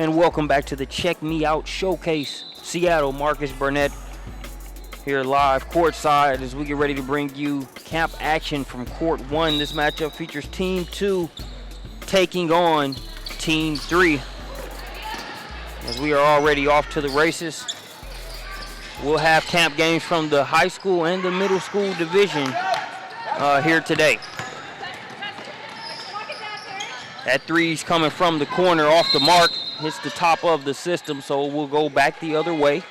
And welcome back to the Check Me Out Showcase. Seattle, Marcus Burnett here live courtside as we get ready to bring you camp action from Court 1. This matchup features Team 2 taking on Team 3. As we are already off to the races, we'll have camp games from the high school and the middle school division here today. That three's coming from the corner off the mark. Hits the top of the system, so we'll go back the other way.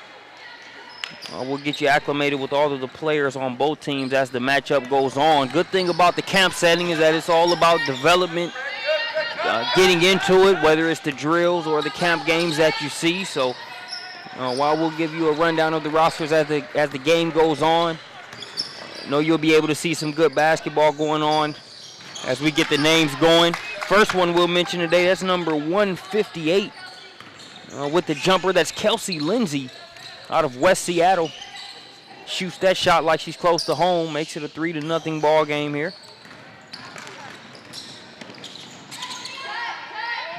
We'll get you acclimated with all of the players on both teams as the matchup goes on. Good thing about the camp setting is that it's all about development, getting into it, whether it's the drills or the camp games that you see. So while we'll give you a rundown of the rosters as the game goes on, I know you'll be able to see some good basketball going on as we get the names going. First one we'll mention today, that's number 158 with the jumper. That's Kelsey Lindsay out of West Seattle. Shoots that shot like she's close to home, makes it a 3-0 ball game here.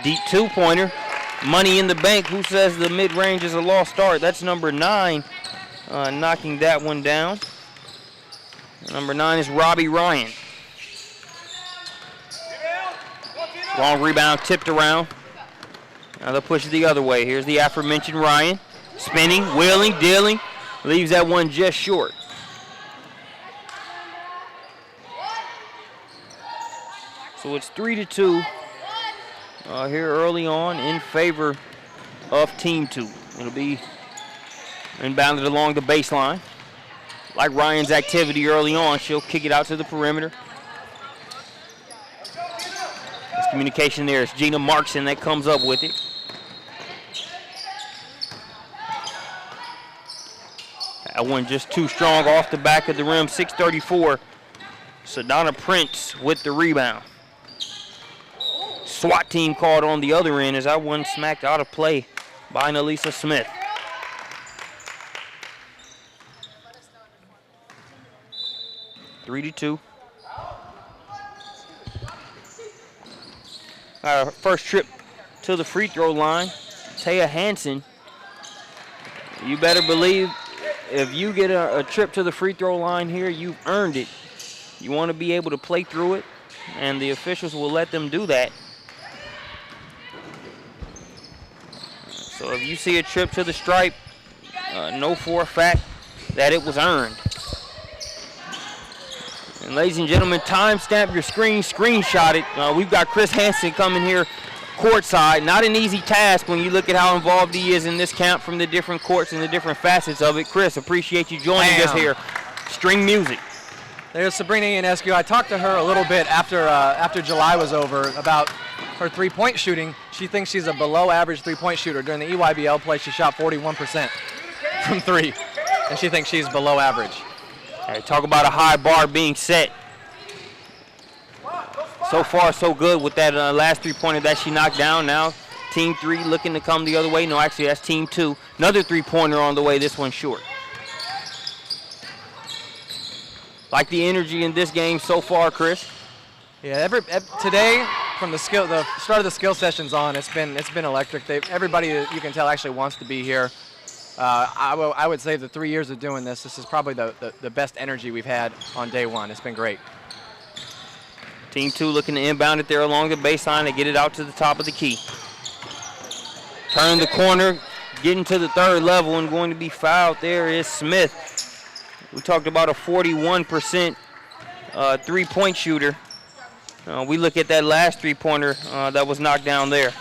Deep two-pointer, money in the bank. Who says the mid-range is a lost start? That's number 9 knocking that one down. Number 9 is Robbie Ryan. Long rebound, tipped around. Now they'll push it the other way. Here's the aforementioned Ryan. Spinning, wheeling, dealing. Leaves that one just short. So it's 3-2 here early on in favor of Team 2. It'll be inbounded along the baseline. Like Ryan's activity early on, she'll kick it out to the perimeter. Communication there. It's Gina Markson that comes up with it. That one just too strong off the back of the rim. 6:34. Sedona Prince with the rebound. SWAT team called on the other end as that one smacked out of play by Nalisa Smith. Three to two. Our first trip to the free throw line, Taya Hansen. You better believe if you get a trip to the free throw line here, you've earned it. You want to be able to play through it, and the officials will let them do that. So if you see a trip to the stripe, know for a fact that it was earned. And ladies and gentlemen, timestamp your screen, screenshot it. We've got Chris Hansen coming here courtside. Not an easy task when you look at how involved he is in this camp from the different courts and the different facets of it. Chris, appreciate you joining us here. String music. There's Sabrina Ionescu. I talked to her a little bit after July was over about her three-point shooting. She thinks she's a below-average three-point shooter. During the EYBL play, she shot 41% from three, and she thinks she's below average. Hey, talk about a high bar being set. So far, so good with that last three-pointer that she knocked down. Now, Team 3 looking to come the other way. No, actually, that's Team 2. Another three-pointer on the way. This one short. Like the energy in this game so far, Chris? Yeah, today from the start of the skill sessions on, it's been electric. Everybody you can tell actually wants to be here. I would say the 3 years of doing this is probably the best energy we've had on day one. It's been great. Team 2 looking to inbound it there along the baseline to get it out to the top of the key. Turn the corner, getting to the third level and going to be fouled. There is Smith. We talked about a 41% three-point shooter. We look at that last three-pointer that was knocked down there.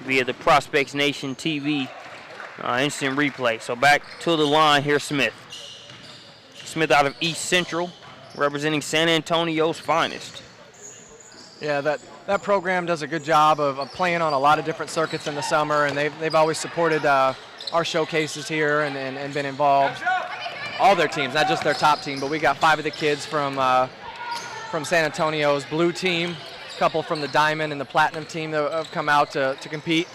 Via the Prospects Nation TV instant replay. So back to the line here, Smith. Smith out of East Central, representing San Antonio's finest. Yeah, that program does a good job of playing on a lot of different circuits in the summer, and they've always supported our showcases here and been involved. All their teams, not just their top team, but we got 5 of the kids from San Antonio's blue team, a couple from the diamond and the platinum team that have come out to compete.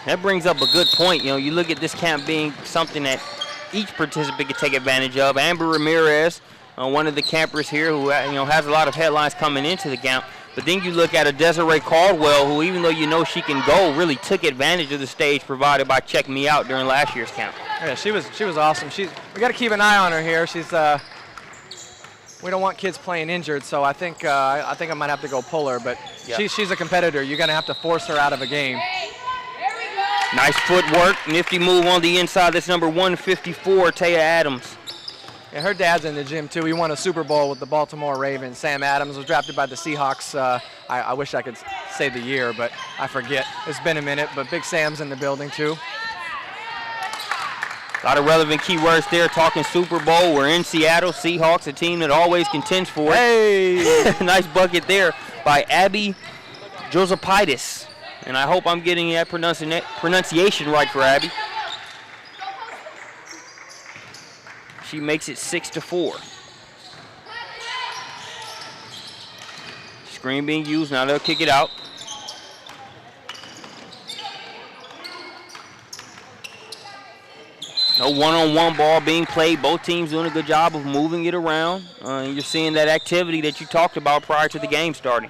That brings up a good point. You know, you look at this camp being something that each participant can take advantage of. Amber Ramirez one of the campers here who has a lot of headlines coming into the camp. But then you look at a Desiree Caldwell, who, even though you know she can go, really took advantage of the stage provided by Check Me Out during last year's camp. Yeah, she was awesome. We got to keep an eye on her here. We don't want kids playing injured, so I think I might have to go pull her. But yeah. she's a competitor. You're gonna have to force her out of a game. Nice footwork, nifty move on the inside. That's number 154, Taya Adams. Yeah, her dad's in the gym too. He won a Super Bowl with the Baltimore Ravens. Sam Adams was drafted by the Seahawks. I wish I could say the year, but I forget. It's been a minute, but Big Sam's in the building too. A lot of relevant keywords there, talking Super Bowl. We're in Seattle Seahawks, a team that always contends for it. Hey! Nice bucket there by Abby Josepaitis. And I hope I'm getting that pronunciation right for Abby. She makes it 6-4. Screen being used, now they'll kick it out. No one-on-one ball being played. Both teams doing a good job of moving it around. You're seeing that activity that you talked about prior to the game starting.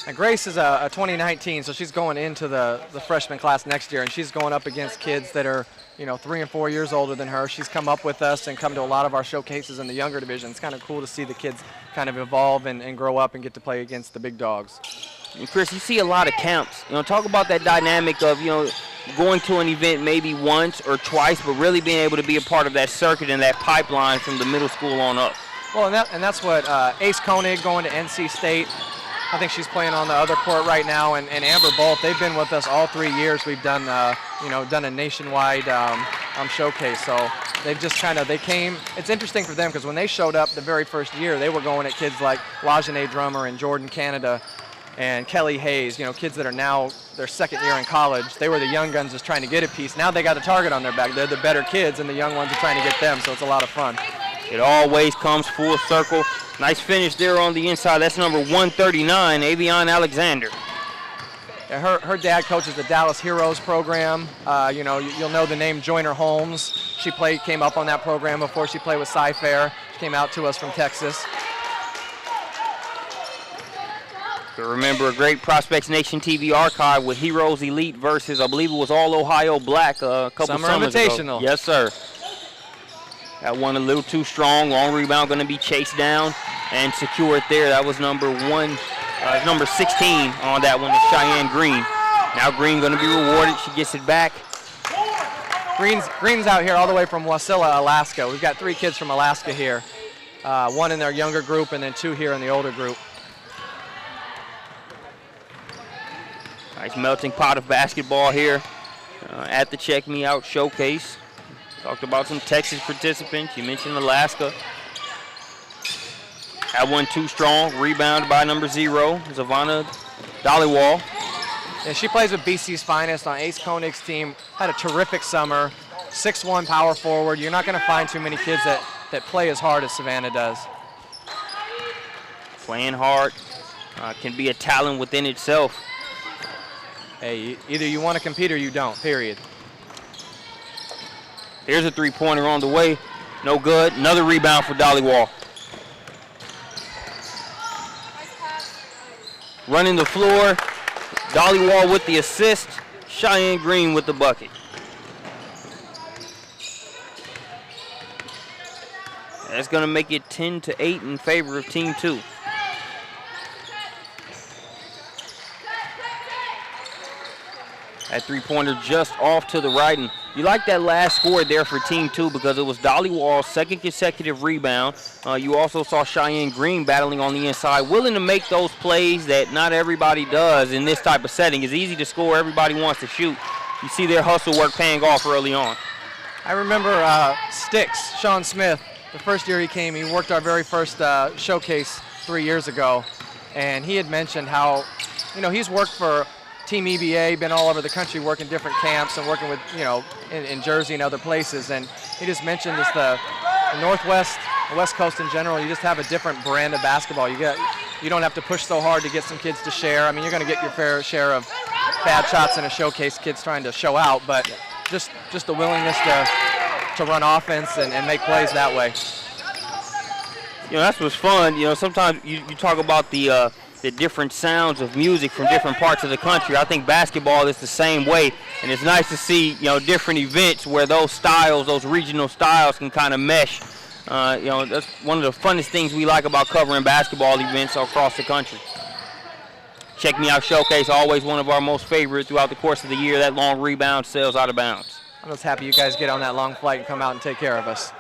And Grace is a 2019, so she's going into the freshman class next year, and she's going up against kids that are 3 and 4 years older than her. She's come up with us and come to a lot of our showcases in the younger division. It's kind of cool to see the kids kind of evolve and grow up and get to play against the big dogs. And Chris, you see a lot of camps. Talk about that dynamic of going to an event maybe once or twice, but really being able to be a part of that circuit and that pipeline from the middle school on up. Well, and that's what Ace Koenig going to NC State. I think she's playing on the other court right now, and Amber Bolt. They've been with us all 3 years. We've done done a nationwide showcase. So they've just they came. It's interesting for them because when they showed up the very first year, they were going at kids like LaJaune Drummer and Jordan Canada and Kelly Hayes, kids that are now their second year in college. They were the young guns just trying to get a piece. Now they got a target on their back. They're the better kids, and the young ones are trying to get them, so it's a lot of fun. It always comes full circle. Nice finish there on the inside. That's number 139, Avion Alexander. Yeah, her dad coaches the Dallas Heroes program. You'll know the name Joyner Holmes. She came up on that program before she played with Cy-Fair. She came out to us from Texas. So remember a great Prospects Nation TV archive with Heroes Elite versus, I believe it was All Ohio Black a couple Summer summers Invitational. ago. Yes, sir. That one a little too strong. Long rebound going to be chased down and secured there. That was number 16 on that one, Cheyenne Green. Now Green going to be rewarded. She gets it back. Green's out here all the way from Wasilla, Alaska. We've got 3 kids from Alaska here. 1 in their younger group and then 2 here in the older group. Nice melting pot of basketball here at the Check Me Out showcase. Talked about some Texas participants. You mentioned Alaska. That one too strong. Rebound by number 0, Zavana Dollywall. Yeah, she plays with BC's finest on Ace Koenig's team. Had a terrific summer. 6'1" power forward. You're not going to find too many kids that play as hard as Savannah does. Playing hard can be a talent within itself. Hey, either you want to compete or you don't, period. Here's a three-pointer on the way. No good. Another rebound for Dollywall. Running the floor. Dollywall with the assist. Cheyenne Green with the bucket. That's going to make it 10-8 in favor of Team 2. That three-pointer just off to the right. And you like that last score there for Team 2 because it was Dollywall's second consecutive rebound. You also saw Cheyenne Green battling on the inside, willing to make those plays that not everybody does in this type of setting. It's easy to score. Everybody wants to shoot. You see their hustle work paying off early on. I remember Sticks, Sean Smith, the first year he came, he worked our very first showcase 3 years ago. And he had mentioned how, he's worked for Team EBA, been all over the country working different camps and working with, in Jersey and other places. And he just mentioned this, the Northwest, the West Coast in general, you just have a different brand of basketball. You don't have to push so hard to get some kids to share. I mean, you're going to get your fair share of bad shots in a showcase, kids trying to show out, but just the willingness to run offense and make plays that way. that's what's fun. Sometimes you talk about the different sounds of music from different parts of the country. I think basketball is the same way, and it's nice to see different events where those styles, those regional styles, can kind of mesh. That's one of the funnest things we like about covering basketball events across the country. Check Me Out Showcase, always one of our most favorite throughout the course of the year. That long rebound sails out of bounds. I'm just happy you guys get on that long flight and come out and take care of us.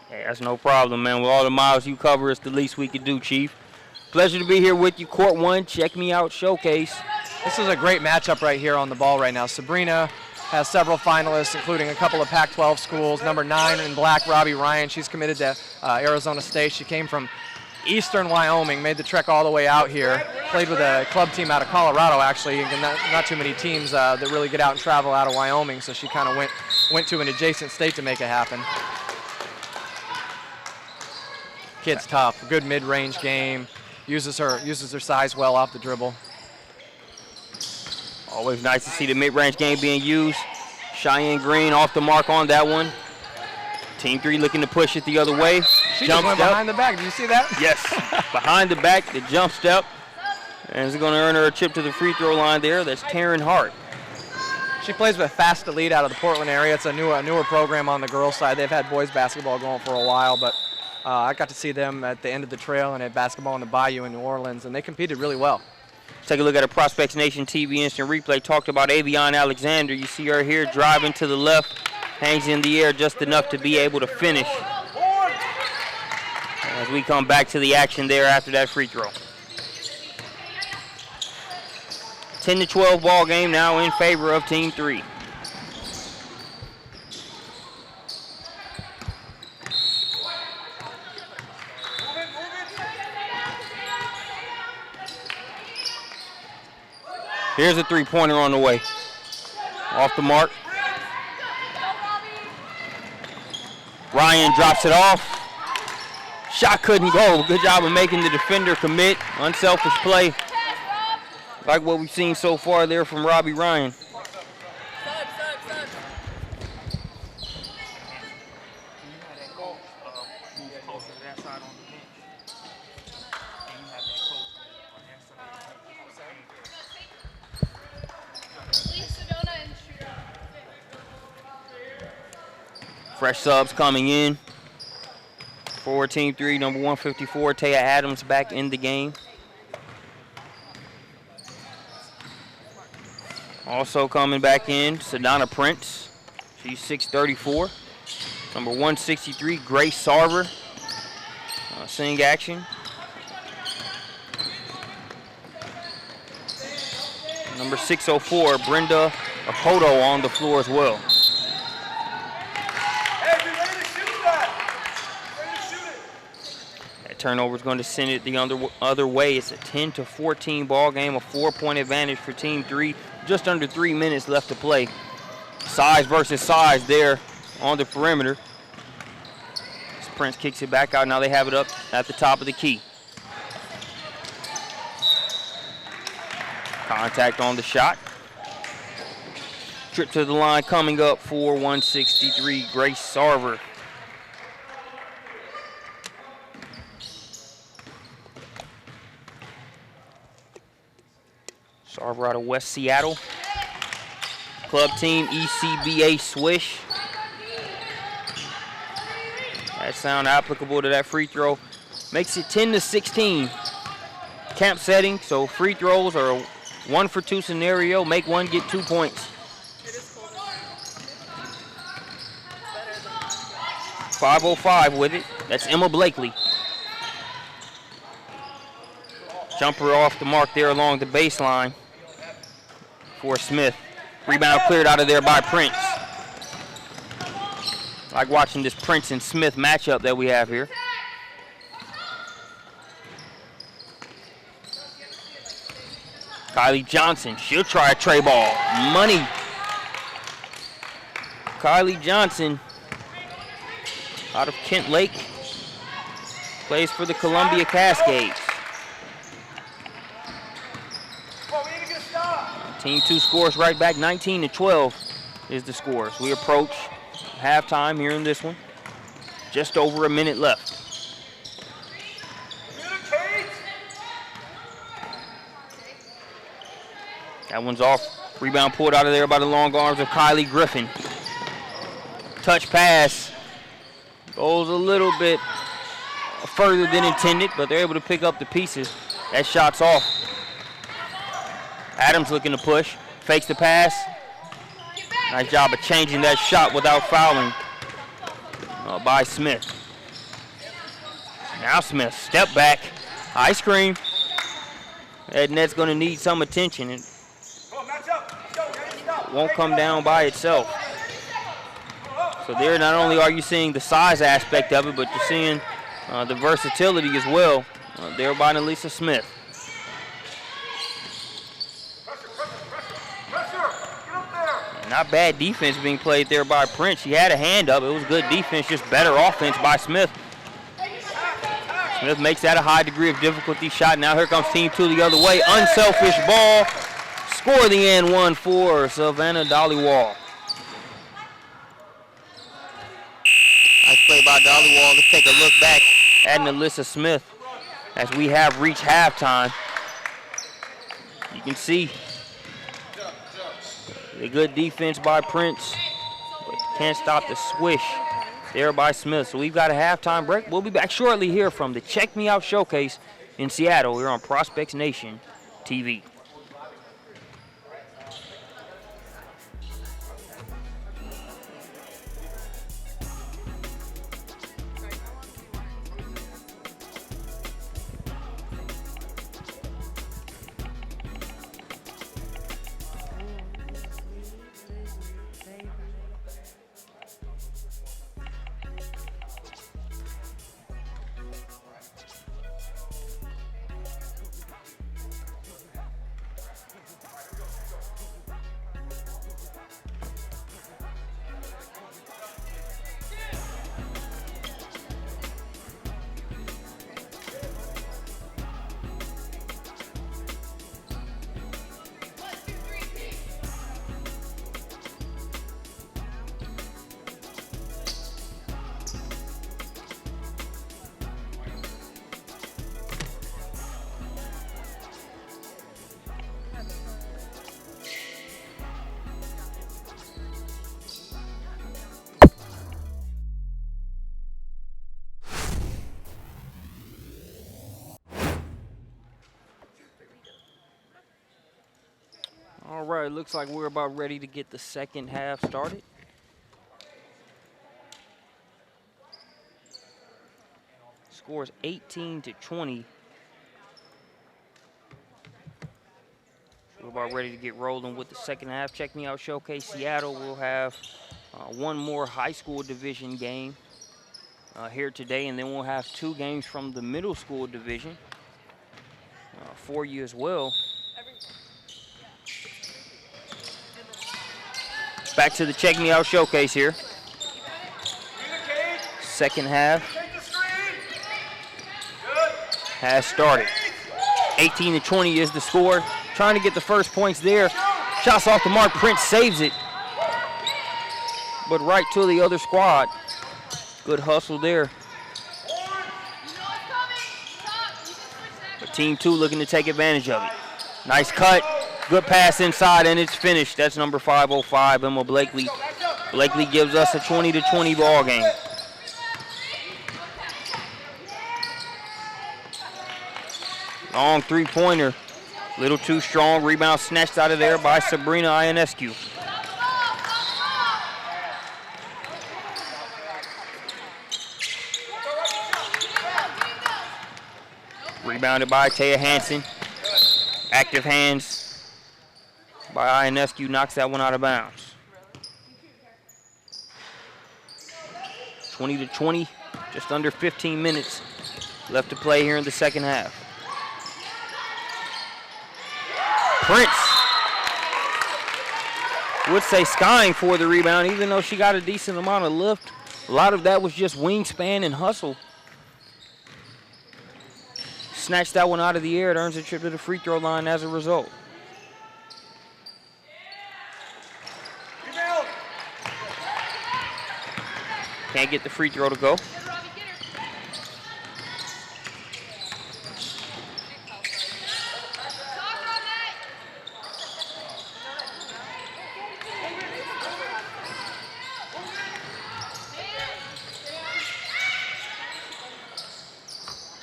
Hey, that's no problem, man. With all the miles you cover, it's the least we could do, Chief. Pleasure to be here with you. Court 1, Check Me Out Showcase. This is a great matchup right here on the ball right now. Sabrina has several finalists, including a couple of Pac-12 schools. Number 9 in black, Robbie Ryan. She's committed to Arizona State. She came from eastern Wyoming, made the trek all the way out here. Played with a club team out of Colorado, actually. And not too many teams that really get out and travel out of Wyoming, so she kind of went to an adjacent state to make it happen. Kid's tough. Good mid-range game. Uses her size well off the dribble. Always nice to see the mid-range game being used. Cheyenne Green off the mark on that one. Team 3 looking to push it the other way. She just went behind the back. Did you see that? Yes. Behind the back, the jump step. And is going to earn her a trip to the free throw line there. That's Taryn Hart. She plays with Fast Elite out of the Portland area. It's a newer program on the girls' side. They've had boys basketball going for a while, but I got to see them at the end of the trail and at basketball in the Bayou in New Orleans, and they competed really well. Take a look at a Prospects Nation TV instant replay. Talked about Avion Alexander. You see her here driving to the left, hangs in the air just enough to be able to finish. As we come back to the action there after that free throw. 10-12 ball game now in favor of Team 3. Here's a three-pointer on the way. Off the mark. Ryan drops it off. Shot couldn't go. Good job of making the defender commit. Unselfish play. Like what we've seen so far there from Robbie Ryan. Fresh subs coming in for Team 3, number 154, Taya Adams back in the game. Also coming back in, Sedona Prince. She's 6'34". Number 163, Grace Sarver. Seeing action. Number 604, Brenda Akoto on the floor as well. Turnover is going to send it the other way. It's a 10-14 ball game, a 4-point advantage for Team 3. Just under 3 minutes left to play. Size versus size there on the perimeter. As Prince kicks it back out. Now they have it up at the top of the key. Contact on the shot. Trip to the line coming up for 163, Grace Sarver. Sarver out of West Seattle. Club team, ECBA Swish. That sound applicable to that free throw. Makes it 10-16. Camp setting, so free throws are a 1-for-2 scenario. Make one, get 2 points. 5:05 with it. That's Emma Blakely. Jumper off the mark there along the baseline for Smith. Rebound cleared out of there by Prince. Like watching this Prince and Smith matchup that we have here. Kylie Johnson, she'll try a tray ball. Money. Kylie Johnson out of Kent Lake. Plays for the Columbia Cascades. Team 2 scores right back. 19-12 is the score. So we approach halftime here in this one. Just over a minute left. That one's off. Rebound pulled out of there by the long arms of Kylie Griffin. Touch pass. Goes a little bit further than intended, but they're able to pick up the pieces. That shot's off. Adams looking to push. Fakes the pass. Nice job of changing that shot without fouling by Smith. Now Smith, step back. Ice cream. That net's going to need some attention. It won't come down by itself. So there, not only are you seeing the size aspect of it, but you're seeing the versatility as well there by Nalisa Smith. Not bad defense being played there by Prince. She had a hand up. It was good defense, just better offense by Smith. Smith makes that a high degree of difficulty shot. Now here comes team 2 the other way. Unselfish ball. Score the and one for Savannah Dollywall. Nice play by Dollywall. Let's take a look back at Nalisa Smith as we have reached halftime. You can see a good defense by Prince, but can't stop the swish there by Smith. So we've got a halftime break. We'll be back shortly here from the Check Me Out Showcase in Seattle here on Prospects Nation TV. All right, looks like we're about ready to get the second half started. Scores 18-20. We're about ready to get rolling with the second half. Check Me Out Showcase Seattle will have one more high school division game here today, and then we'll have 2 games from the middle school division for you as well. Back to the Check Me Out Showcase here. Second half has started. 18-20 is the score. Trying to get the first points there. Shots off the mark. Prince saves it. But right to the other squad. Good hustle there. But team 2 looking to take advantage of it. Nice cut. Good pass inside, and it's finished. That's number 505, Emma Blakely. Blakely gives us a 20-20 ball game. Long three-pointer. Little too strong. Rebound snatched out of there by Sabrina Ionescu. Rebounded by Taya Hansen. Active hands by Ionescu, knocks that one out of bounds. 20-20, just under 15 minutes left to play here in the second half. Prince would say skying for the rebound, even though she got a decent amount of lift. A lot of that was just wingspan and hustle. Snatched that one out of the air. It earns a trip to the free throw line as a result. Can't get the free throw to go.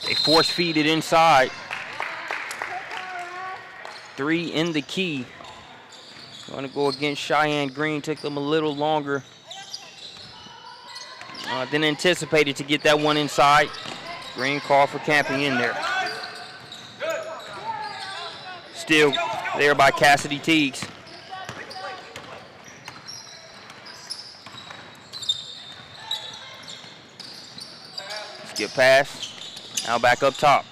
They force feed it inside. 3 in the key. Going to go against Cheyenne Green. Took them a little longer than anticipated to get that one inside. Green called for camping in there. Still there by Cassidy Teagues. Skip pass. Now back up top.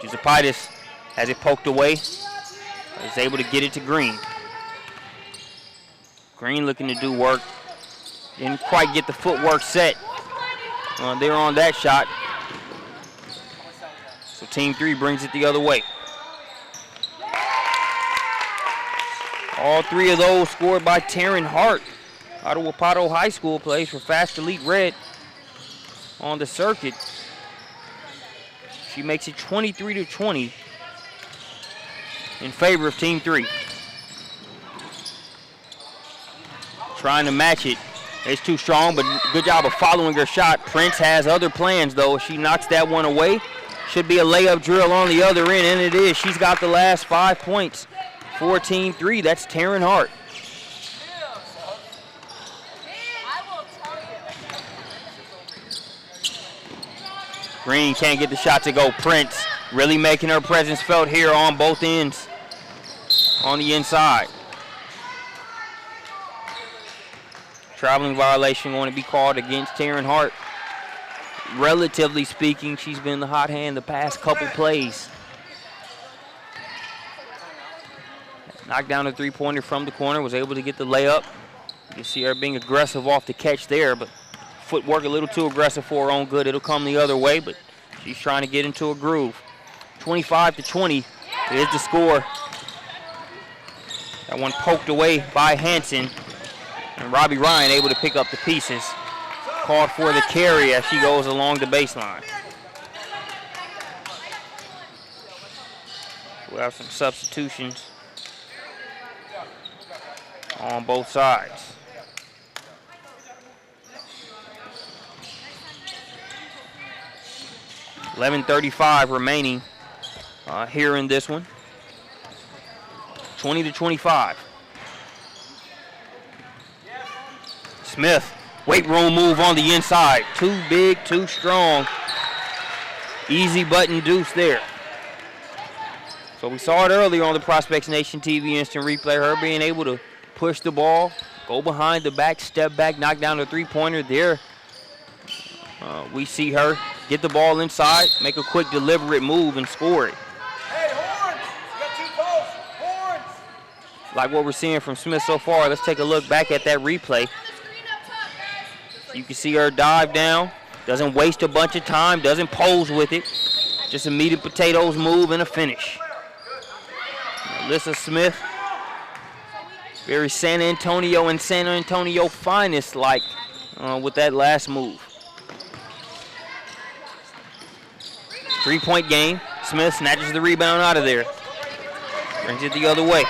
Giuseppidis has it poked away. Is able to get it to Green. Green looking to do work. Didn't quite get the footwork set. They're on that shot. So Team 3 brings it the other way. All 3 of those scored by Taryn Hart out of Wapato High School. Plays for Fast Elite Red on the circuit. She makes it 23-20 in favor of Team 3. Trying to match it. It's too strong, but good job of following her shot. Prince has other plans, though. She knocks that one away. Should be a layup drill on the other end, and it is. She's got the last 5 points for Team 3. That's Taryn Hart. Green can't get the shot to go. Prince really making her presence felt here on both ends on the inside. Traveling violation going to be called against Taryn Hart. Relatively speaking, she's been the hot hand the past couple plays. Knocked down a three-pointer from the corner, was able to get the layup. You see her being aggressive off the catch there, but footwork a little too aggressive for her own good. It'll come the other way, but she's trying to get into a groove. 25-20 is the score. That one poked away by Hanson, and Robbie Ryan able to pick up the pieces. Called for the carry as she goes along the baseline. We'll have some substitutions on both sides. $11:35 remaining here in this one. 20-25. Smith, weight room move on the inside. Too big, too strong. Easy button deuce there. So we saw it earlier on the Prospects Nation TV instant replay. Her being able to push the ball, go behind the back, step back, knock down the three-pointer there. We see her get the ball inside, make a quick deliberate move and score it. Hey, Horns! You got 2 posts. Horns! Like what we're seeing from Smith so far. Let's take a look back at that replay. You can see her dive down, doesn't waste a bunch of time, doesn't pose with it. Just a meat and potatoes move and a finish. Alyssa Smith, very San Antonio and San Antonio finest like with that last move. 3-point game. Smith snatches the rebound out of there. Brings it the other way.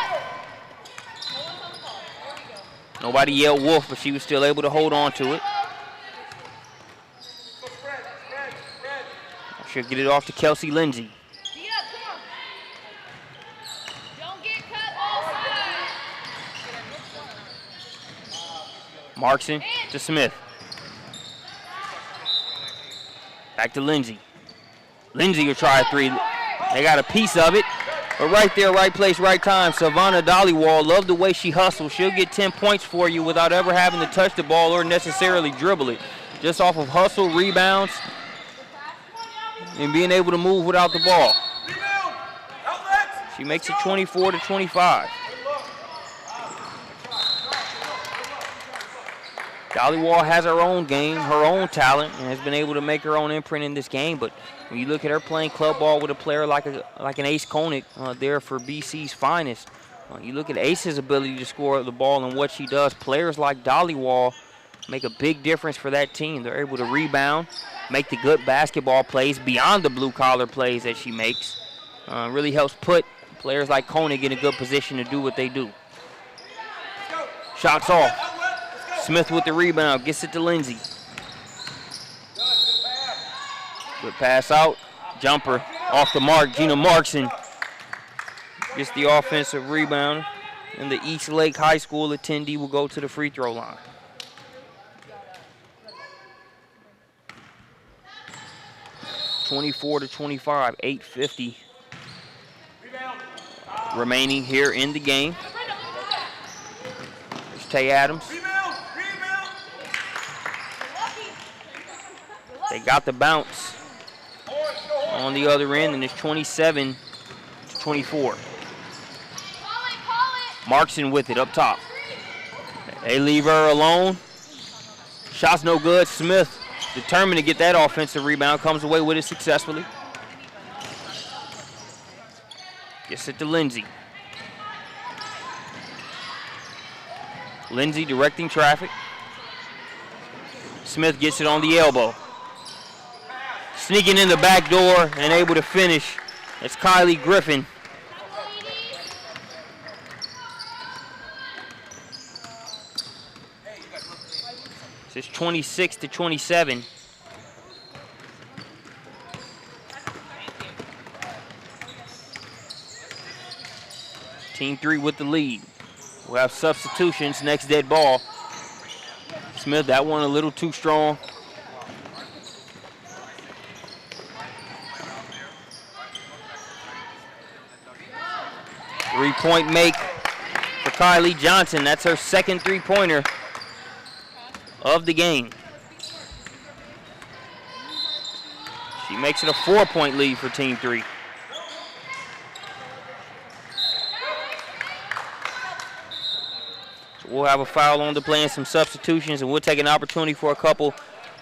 Nobody yelled wolf, but she was still able to hold on to it. She'll get it off to Kelsey Lindsay. Markson to Smith. Back to Lindsay. Lindsay will try a three. They got a piece of it. But right there, right place, right time. Savannah Dollywall, love the way she hustles. She'll get 10 points for you without ever having to touch the ball or necessarily dribble it. Just off of hustle, rebounds, and being able to move without the ball. She makes it 24-25. Dollywall has her own game, her own talent, and has been able to make her own imprint in this game. But when you look at her playing club ball with a player like an Ace Koenig there for BC's finest, you look at Ace's ability to score the ball and what she does. Players like Dollywall make a big difference for that team. They're able to rebound, make the good basketball plays beyond the blue-collar plays that she makes. Really helps put players like Koenig in a good position to do what they do. Shots off. Smith with the rebound, gets it to Lindsay. Good pass out. Jumper off the mark. Gina Markson gets the offensive rebound. And the East Lake High School attendee will go to the free throw line. (24-25), 8:50 remaining here in the game. There's Tay Adams. They got the bounce on the other end, and it's 27-24. Markson with it up top. They leave her alone. Shot's no good. Smith determined to get that offensive rebound, comes away with it successfully. Gets it to Lindsay. Lindsay directing traffic. Smith gets it on the elbow. Sneaking in the back door and able to finish. It's Kylie Griffin. It's 26-27. Team 3 with the lead. We'll have substitutions, next dead ball. Smith, that one a little too strong. Three-point make for Kylie Johnson. That's her second three-pointer of the game. She makes it a 4-point lead for Team 3. So we'll have a foul on the play and some substitutions, and we'll take an opportunity for a couple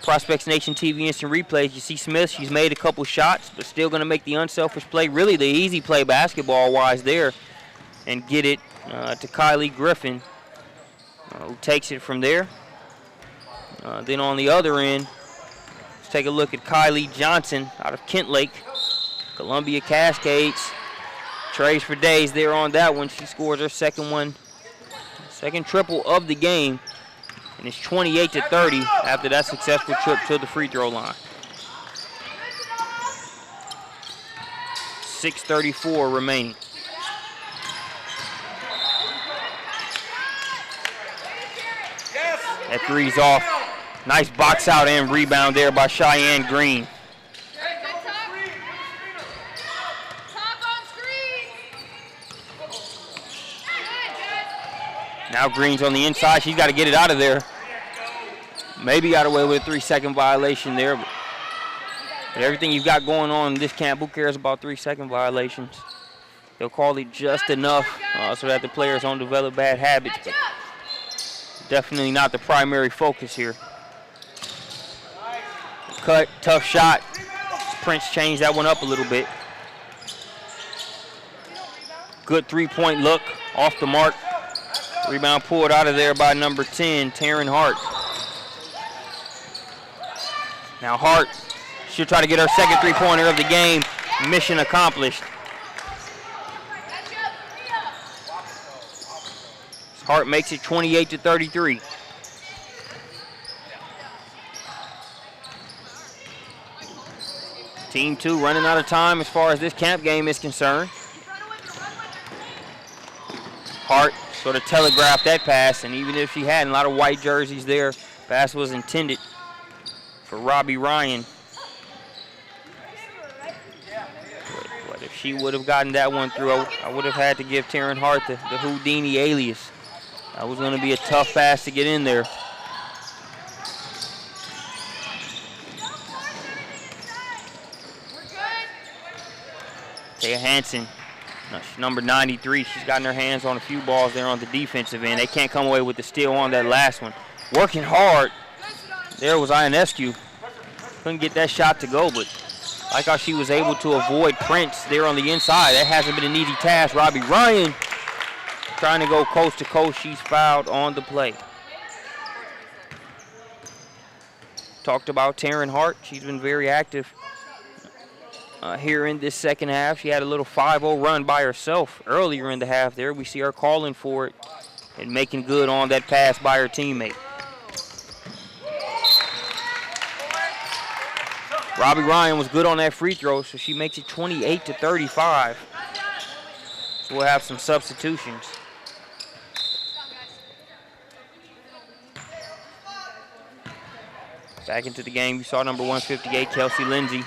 Prospects Nation TV instant replays. You see Smith, she's made a couple shots, but still going to make the unselfish play, really the easy play basketball-wise there, and get it to Kylie Griffin, who takes it from there. Then on the other end, let's take a look at Kylie Johnson out of Kent Lake, Columbia Cascades. Trays for days there on that one. She scores her second triple of the game, and it's 28-30 after that successful trip to the free throw line. 6:34 remaining. That three's off. Nice box out and rebound there by Cheyenne Green. Now Green's on the inside. She's got to get it out of there. Maybe got away with a 3-second violation there. But everything you've got going on in this camp, who cares about 3-second violations? They'll call it just enough so that the players don't develop bad habits. But definitely not the primary focus here. Cut, tough shot. Prince changed that one up a little bit. Good three-point look off the mark. Rebound pulled out of there by number 10, Taryn Hart. Now Hart, she'll try to get her second three-pointer of the game. Mission accomplished. Hart makes it 28-33. Team 2 running out of time as far as this camp game is concerned. Hart sort of telegraphed that pass, and even if she hadn't, a lot of white jerseys there. Pass was intended for Robbie Ryan. But if she would have gotten that one through, I would have had to give Taryn Hart the Houdini alias. That was going to be a tough pass to get in there. Taya Hansen, number 93, she's gotten her hands on a few balls there on the defensive end. They can't come away with the steal on that last one. Working hard. There was Ionescu. Couldn't get that shot to go, but like how she was able to avoid Prince there on the inside. That hasn't been an easy task. Robbie Ryan trying to go coast to coast. She's fouled on the play. Talked about Taryn Hart. She's been very active here in this second half. She had a little 5-0 run by herself earlier in the half there. We see her calling for it and making good on that pass by her teammate. Robbie Ryan was good on that free throw, so she makes it 28-35. So we'll have some substitutions. Back into the game, you saw number 158, Kelsey Lindsay.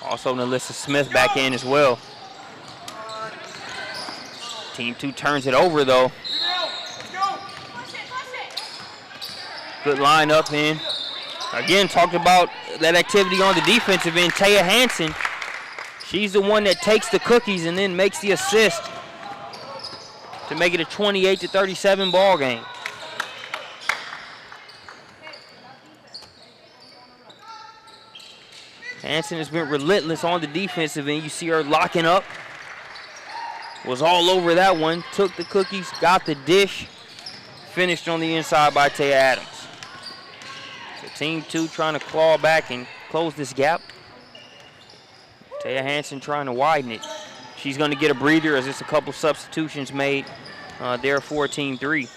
Also Nalissa Smith back in as well. Team 2 turns it over though. Good lineup in. Again, talked about that activity on the defensive end. Taya Hansen, she's the one that takes the cookies and then makes the assist to make it a 28-37 ball game. Hansen has been relentless on the defensive end. You see her locking up. Was all over that one. Took the cookies, got the dish. Finished on the inside by Taya Adams. So team 2 trying to claw back and close this gap. Taya Hansen trying to widen it. She's going to get a breather as there's a couple substitutions made there for team 3.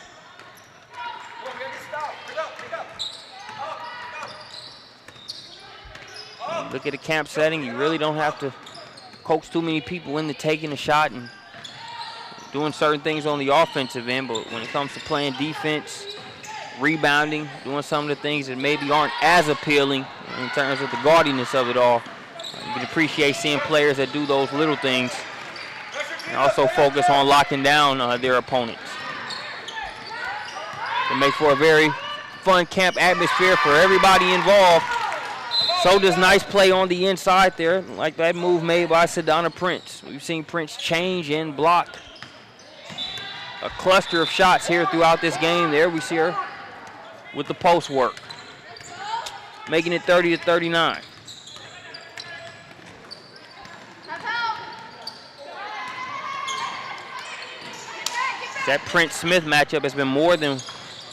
Look at the camp setting. You really don't have to coax too many people into taking a shot and doing certain things on the offensive end, but when it comes to playing defense, rebounding, doing some of the things that maybe aren't as appealing in terms of the gaudiness of it all, you can appreciate seeing players that do those little things and also focus on locking down their opponents. It makes for a very fun camp atmosphere for everybody involved. So does nice play on the inside there, like that move made by Sedona Prince. We've seen Prince change and block a cluster of shots here throughout this game. There we see her with the post work, making it 30-39. That Prince-Smith matchup has been more than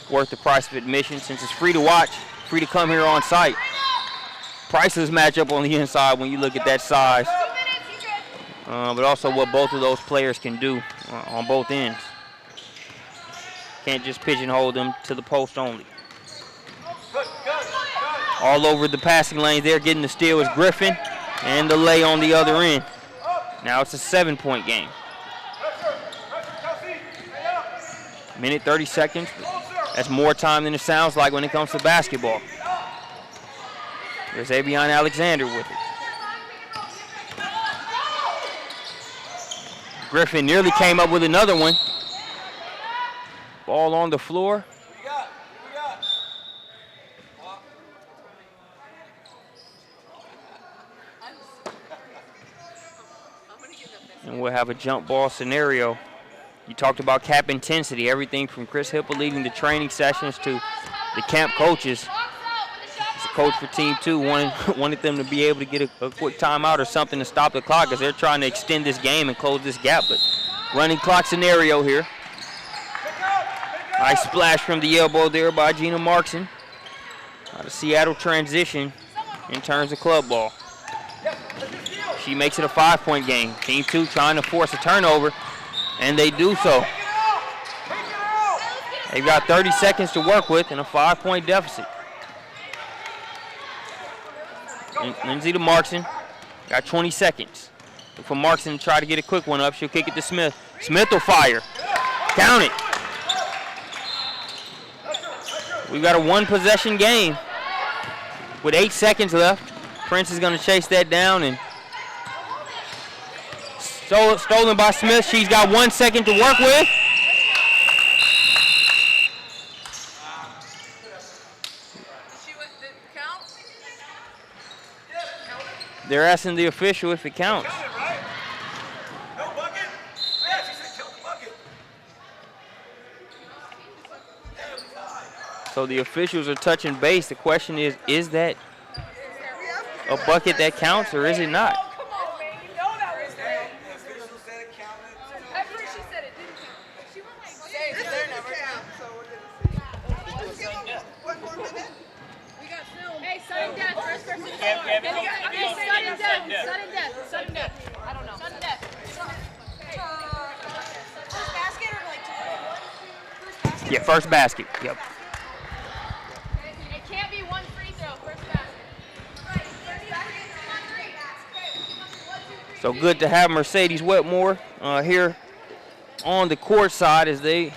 worth the price of admission since it's free to watch, free to come here on site. Priceless matchup on the inside when you look at that size, but also what both of those players can do on both ends. Can't just pigeonhole them to the post only. All over the passing lane there, getting the steal is Griffin, and the lay on the other end. Now it's a 7-point game. Minute 30 seconds. That's more time than it sounds like when it comes to basketball. There's Avion Alexander with it. Griffin nearly came up with another one. Ball on the floor. And we'll have a jump ball scenario. You talked about camp intensity, everything from Chris Hipple leading the training sessions to the camp coaches. As a coach for Team 2 wanted them to be able to get a quick timeout or something to stop the clock as they're trying to extend this game and close this gap. But running clock scenario here. Nice splash from the elbow there by Gina Markson. Out of Seattle transition in terms of club ball. She makes it a 5-point game. Team 2 trying to force a turnover, and they do so. They've got 30 seconds to work with and a 5-point deficit. Lindsay to Markson. Got 20 seconds. Look for Markson to try to get a quick one up. She'll kick it to Smith. Smith will fire. Count it. We've got a 1-possession game with 8 seconds left. Prince is going to chase that down and stolen by Smith. She's got 1 second to work with. They're asking the official if it counts. So the officials are touching base. The question is that a bucket that counts or is it not? Sudden death. I don't know. Sudden death. First basket or like first basket? Yeah, first basket. Yep. It can't be one free throw. First basket. So good to have Mercedes Wetmore here on the court side as they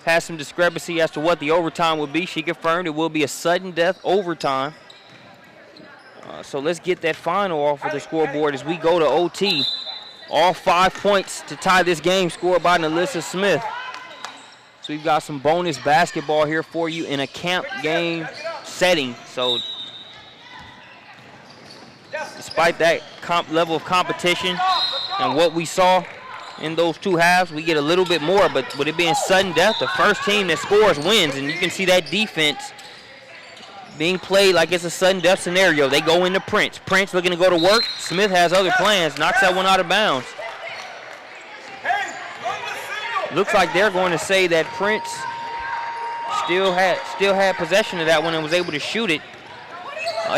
had some discrepancy as to what the overtime would be. She confirmed it will be a sudden death overtime. So let's get that final off of the scoreboard as we go to OT. All 5 points to tie this game scored by Nalissa Smith. So we've got some bonus basketball here for you in a camp game setting. So despite that level of competition and what we saw in those 2 halves, we get a little bit more, but with it being sudden death, the first team that scores wins, and you can see that defense being played like it's a sudden death scenario. They go into Prince. Prince looking to go to work. Smith has other plans, knocks that one out of bounds. Looks like they're going to say that Prince still had possession of that one and was able to shoot it,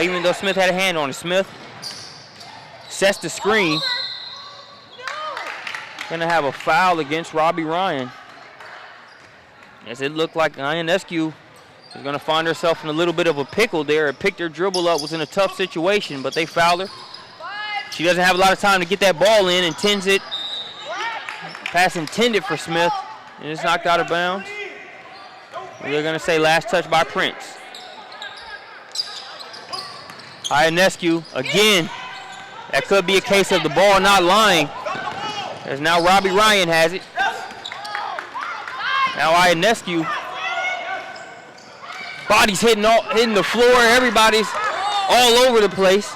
even though Smith had a hand on it. Smith sets the screen. Gonna have a foul against Robbie Ryan, as it looked like Ionescu is gonna find herself in a little bit of a pickle there. It picked her dribble up, was in a tough situation, but they fouled her. She doesn't have a lot of time to get that ball in, intends it. Pass intended for Smith, and it's knocked out of bounds. They're gonna say last touch by Prince. Ionescu again. That could be a case of the ball not lying, as now Robbie Ryan has it. Now Ionescu. Body's hitting the floor. Everybody's all over the place.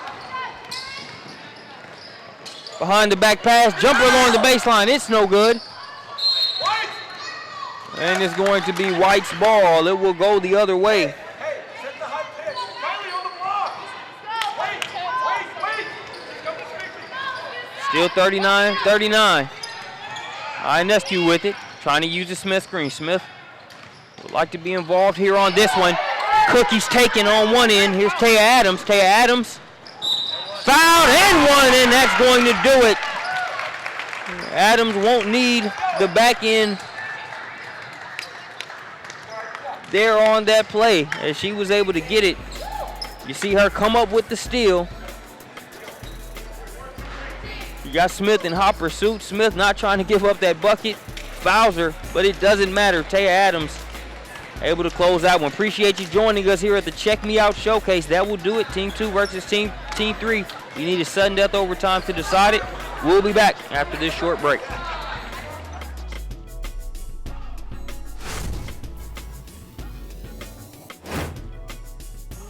Behind the back pass. Jumper along the baseline. It's no good. And it's going to be White's ball. It will go the other way. Still 39-39. Ionescu with it, trying to use the Smith screen. Smith would like to be involved here on this one. Cookie's taken on one end. Here's Taya Adams. Taya Adams fouled and one, and that's going to do it. Adams won't need the back end there on that play, as she was able to get it. You see her come up with the steal. You got Smith in hot pursuit. Smith not trying to give up that bucket. Fouls her, but it doesn't matter. Taya Adams able to close that one. Appreciate you joining us here at the Check Me Out Showcase. That will do it. Team 2 versus Team 3. We need a sudden death overtime to decide it. We'll be back after this short break.